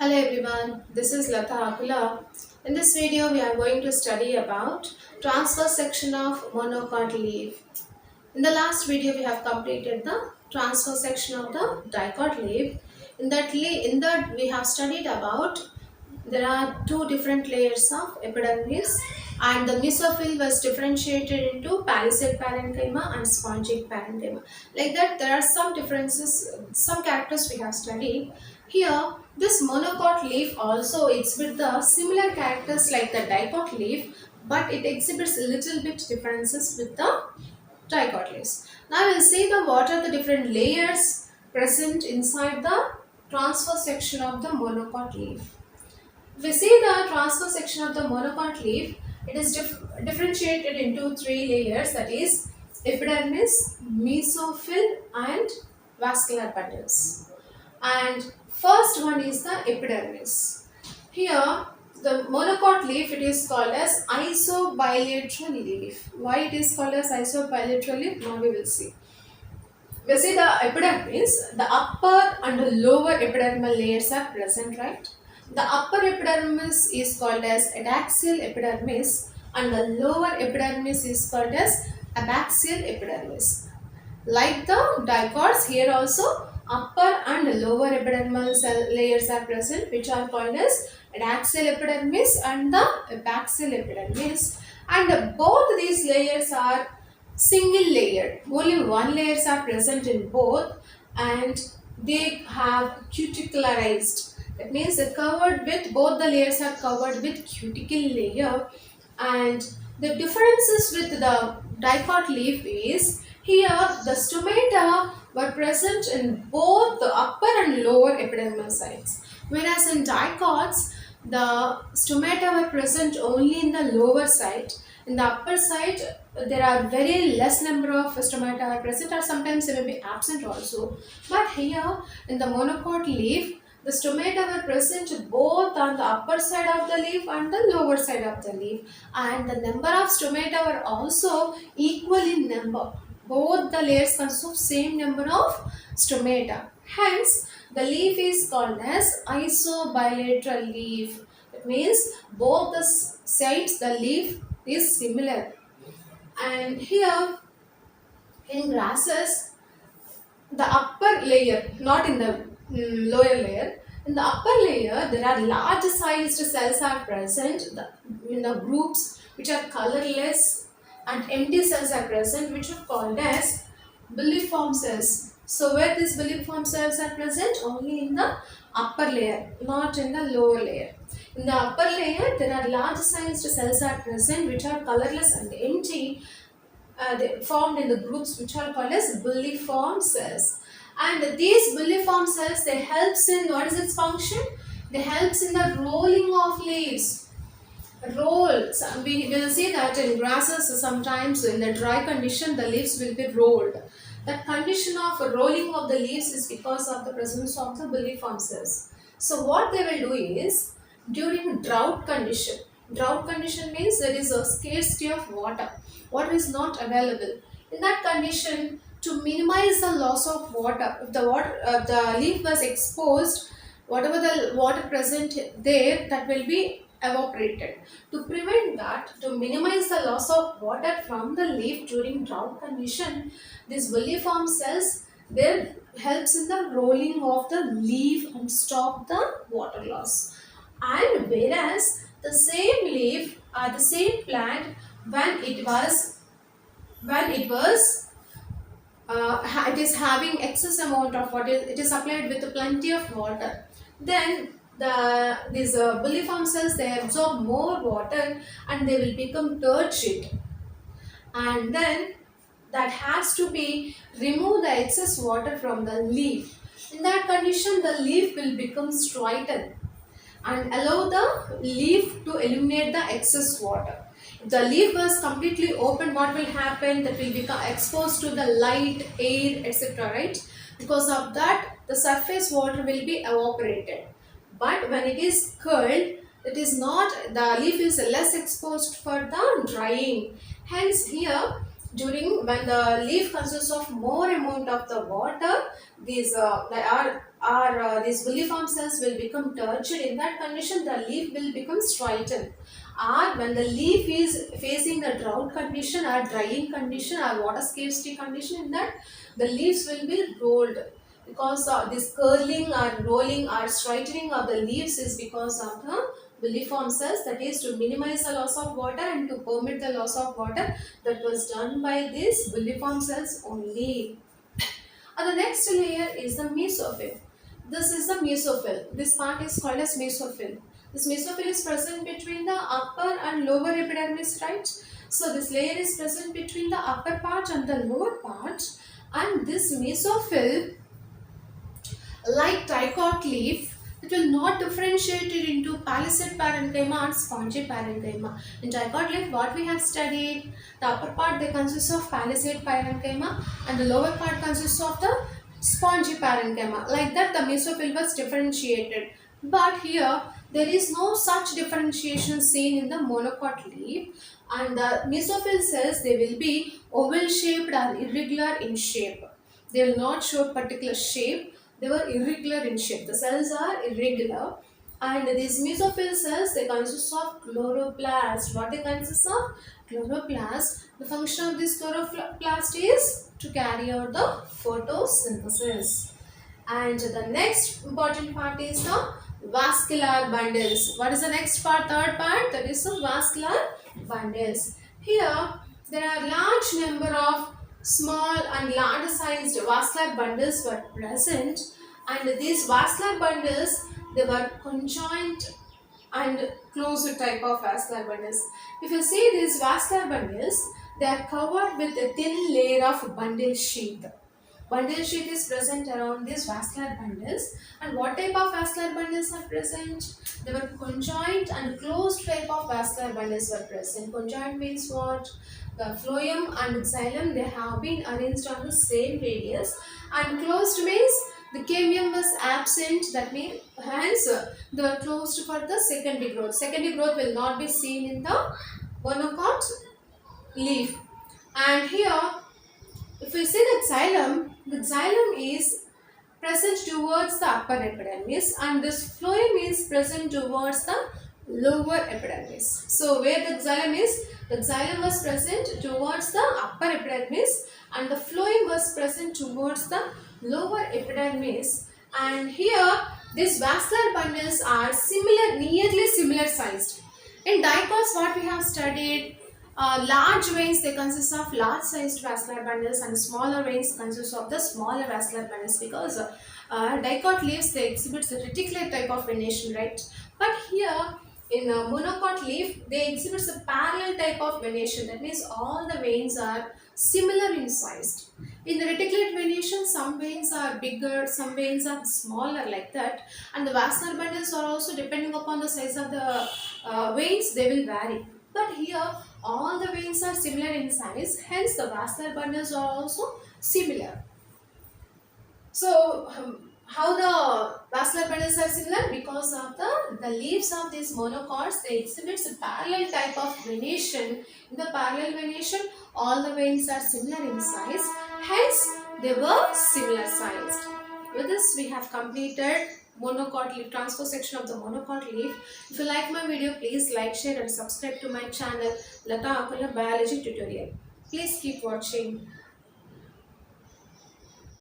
Hello everyone, this is Lata Akula. In this video, we are going to study about transverse section of monocot leaf. In the last video, we have completed the transverse section of the dicot leaf. In that we have studied about there are two different layers of epidermis, and the mesophyll was differentiated into palisade parenchyma and spongic parenchyma. Like that, there are some differences, some characters we have studied. Here, this monocot leaf also exhibits the similar characters like the dicot leaf, but it exhibits a little bit differences with the dicot leaves. Now we'll see what are the different layers present inside the transverse section of the monocot leaf. If we see the transverse section of the monocot leaf, it is differentiated into three layers, that is epidermis, mesophyll and vascular bundles. And first one is the epidermis. Here the monocot leaf, it is called as isobilateral leaf. Why it is called as isobilateral leaf? Now we will see. We see the epidermis, the upper and the lower epidermal layers are present, right? The upper epidermis is called as adaxial epidermis and the lower epidermis is called as abaxial epidermis. Like the dicots, here also upper and lower epidermal cell layers are present, which are called as adaxial epidermis and the abaxial epidermis. And both these layers are single layered. Only one layers are present in both, and they have cuticularized. That means they're covered with, both the layers are covered with cuticle layer. And the differences with the dicot leaf is, here the stomata were present in both the upper and lower epidermal sides, whereas in dicots the stomata were present only in the lower side. In the upper side, there are very less number of stomata are present, or sometimes they may be absent also. But here in the monocot leaf, the stomata were present both on the upper side of the leaf and the lower side of the leaf, and the number of stomata were also equal in number. Both the layers consist of same number of stomata. Hence, the leaf is called as isobilateral leaf. It means both the sides, the leaf is similar. And here in grasses, the upper layer, not in the lower layer, in the upper layer there are large sized cells are present in the groups which are colorless, and empty cells are present which are called as billiform cells. So where these billiform cells are present? Only in the upper layer, not in the lower layer. In the upper layer there are large sized cells are present which are colorless and empty, they formed in the groups which are called as billiform cells. And these billiform cells, they helps in, what is its function? They helps in the rolling of leaves. Rolls. We will see that in grasses sometimes in the dry condition the leaves will be rolled. That condition of rolling of the leaves is because of the presence of the billiform cells. So what they will do is, during drought condition means there is a scarcity of water. Water is not available. In that condition, to minimize the loss of water, if the leaf was exposed, whatever the water present there, that will be evaporated. To prevent that, to minimize the loss of water from the leaf during drought condition, these villiform cells, they helps in the rolling of the leaf and stop the water loss. And whereas the same leaf, the same plant, when it is having excess amount of water, it is supplied with plenty of water, then these billiform cells, they absorb more water and they will become turgid, and then that has to be remove the excess water from the leaf. In that condition the leaf will become straightened and allow the leaf to eliminate the excess water. If the leaf was completely open, what will happen? That will become exposed to the light, air, etc. Right? Because of that, the surface water will be evaporated. But when it is curled, it is not, the leaf is less exposed for the drying. Hence here, during when the leaf consists of more amount of the water, these they are or these villiform cells will become turgid. In that condition, the leaf will become straightened. Or when the leaf is facing the drought condition or drying condition or water scarcity condition, in that the leaves will be rolled, because this curling or rolling or straightening of the leaves is because of the villiform cells, that is to minimize the loss of water and to permit the loss of water. That was done by these villiform cells only. And the next layer is the mesophyll. This is the mesophyll. This part is called as mesophyll. This mesophyll is present between the upper and lower epidermis, right? So this layer is present between the upper part and the lower part, and this mesophyll, like dicot leaf, it will not differentiate it into palisade parenchyma and spongy parenchyma. In dicot leaf, what we have studied, the upper part they consist of palisade parenchyma and the lower part consists of the spongy parenchyma. Like that, the mesophyll was differentiated. But here, there is no such differentiation seen in the monocot leaf, and the mesophyll cells, they will be oval shaped or irregular in shape. They will not show particular shape. They were irregular in shape. The cells are irregular, and these mesophyll cells, they consist of chloroplast. What they consist of? Chloroplast. The function of this chloroplast is to carry out the photosynthesis. And the next important part is the vascular bundles. What is the next part? Third part, that is the vascular bundles. Here there are large number of small and large sized vascular bundles were present, and these vascular bundles, they were conjoined and closed type of vascular bundles. If you see these vascular bundles, they are covered with a thin layer of bundle sheath. Bundle sheath is present around these vascular bundles. And what type of vascular bundles are present? They were conjoined and closed type of vascular bundles were present. Conjoined means what? The phloem and xylem, they have been arranged on the same radius, and closed means the cambium was absent. That means hence they were closed for the secondary growth. Secondary growth will not be seen in the monocot leaf. And here, if we see the xylem is present towards the upper epidermis, and this phloem is present towards the lower epidermis. So where the xylem is, the xylem was present towards the upper epidermis and the phloem was present towards the lower epidermis. And here these vascular bundles are similar, nearly similar sized. In dicots, what we have studied, large veins, they consist of large sized vascular bundles, and smaller veins consist of the smaller vascular bundles, because dicot leaves, they exhibit the reticulate type of venation, right? But here in a monocot leaf, they exhibit a parallel type of venation. That means all the veins are similar in size. In the reticulate venation, some veins are bigger, some veins are smaller, like that. And the vascular bundles are also, depending upon the size of the veins, they will vary. But here, all the veins are similar in size, hence the vascular bundles are also similar. So, how the vascular bundles are similar? Because of the leaves of these monocots, they exhibit a parallel type of venation. In the parallel venation, all the veins are similar in size, hence they were similar sized. With this, we have completed monocot leaf, transverse section of the monocot leaf. If you like my video, please like, share and subscribe to my channel, Lata Akula Biology Tutorial. Please keep watching.